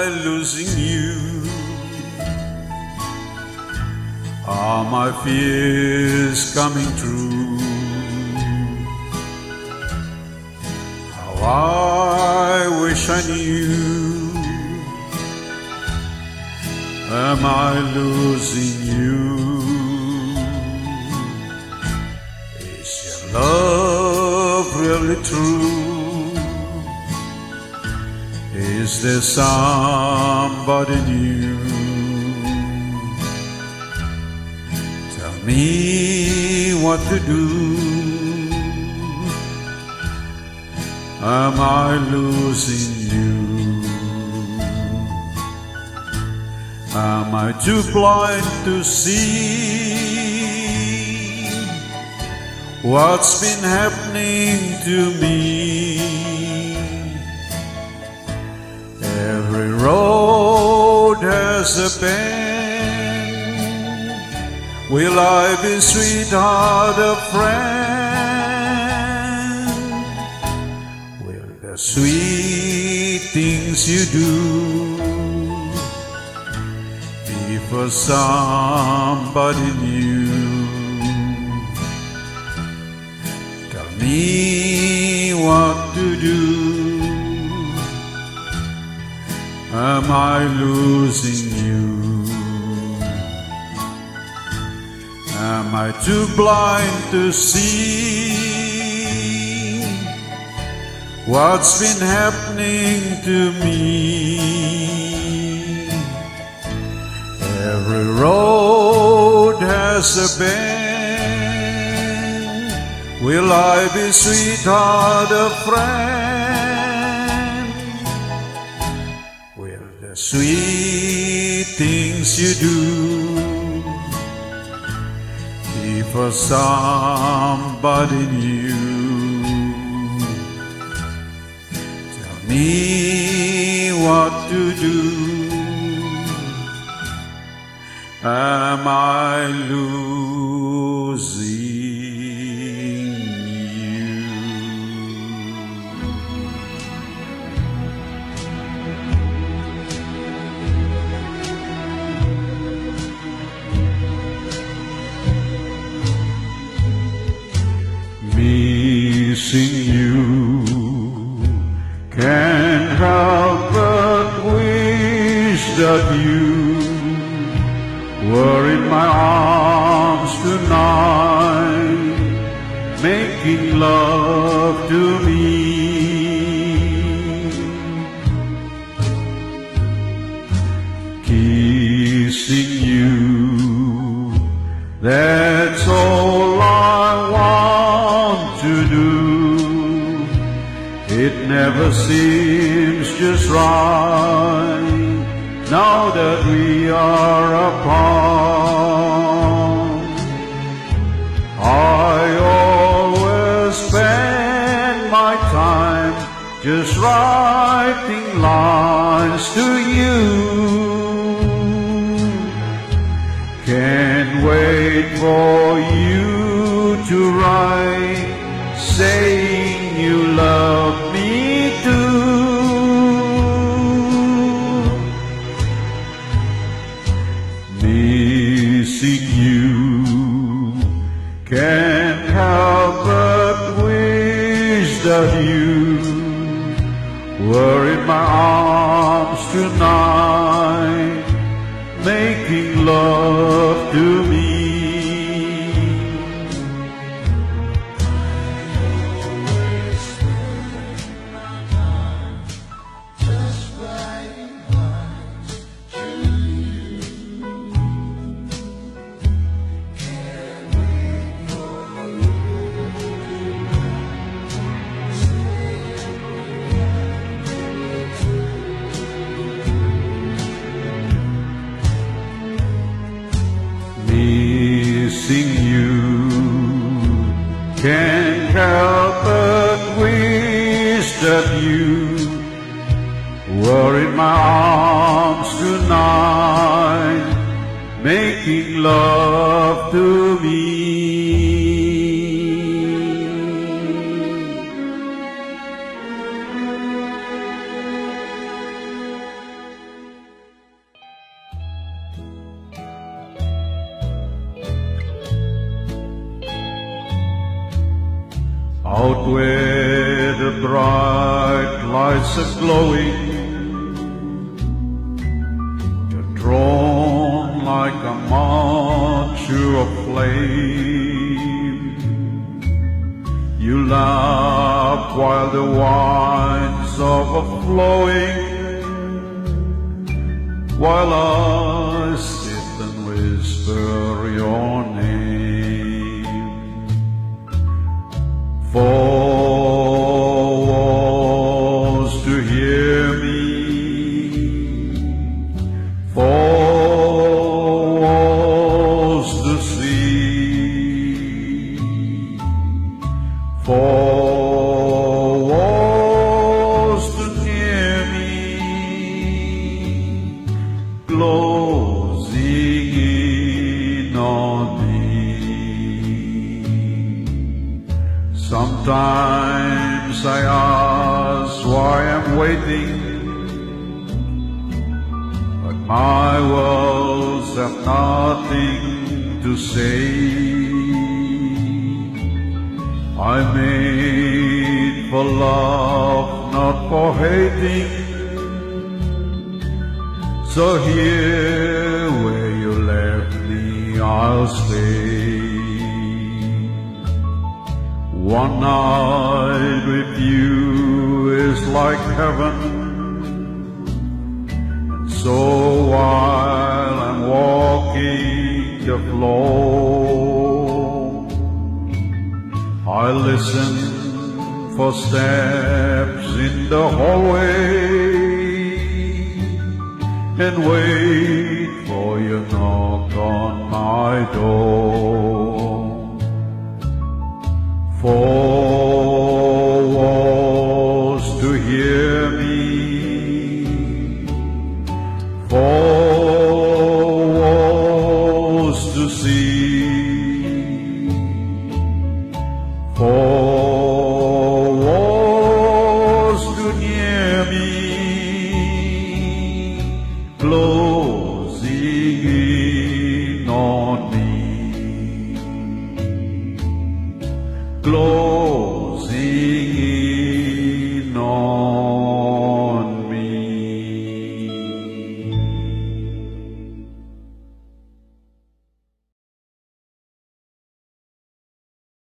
I losing you? Are my fears coming true? How I wish I knew. Am I losing you? Is your love really true? Is there somebody new? Tell me what to do. Am I losing you? Am I too blind to see what's been happening to me? Every road has a bend. Will I be sweetheart or friend? Will the sweet things you do be for somebody new? Tell me what to do. Am I losing you? Am I too blind to see what's been happening to me? Every road has a bend. Will I be sweetheart or friend? Will the sweet things you do be for somebody new? Tell me what to do. Am I losing you? Missing you, can't help but wish that you were in my arms tonight, making love to me. Kissing you, that's all I want to do. It never seems just right now that we are apart. I always spend my time just writing lines to you. Can't wait for you to write, saying you love me too. Missing you, can't help but wish that you were in my arms tonight, making love to me. Missing you, can't help but wish that you were in my arms tonight, making love to me. where the bright lights are glowing, you're drawn like a moth to a flame. You laugh while the wine's overflowing, while I sit and whisper your name. Four walls to hear me, four walls to see, four walls to hear me, closing in on me. Sometimes I ask why I'm waiting, but my words have nothing to say. I made for love, not for hating. So here where you left me, I'll stay. One night with you is like heaven, and so while I'm walking the floor, I listen for steps in the hallway and wait for your knock on my door. Four walls to hear me, four walls to see, four walls to near me, closing in on me, closing in on me.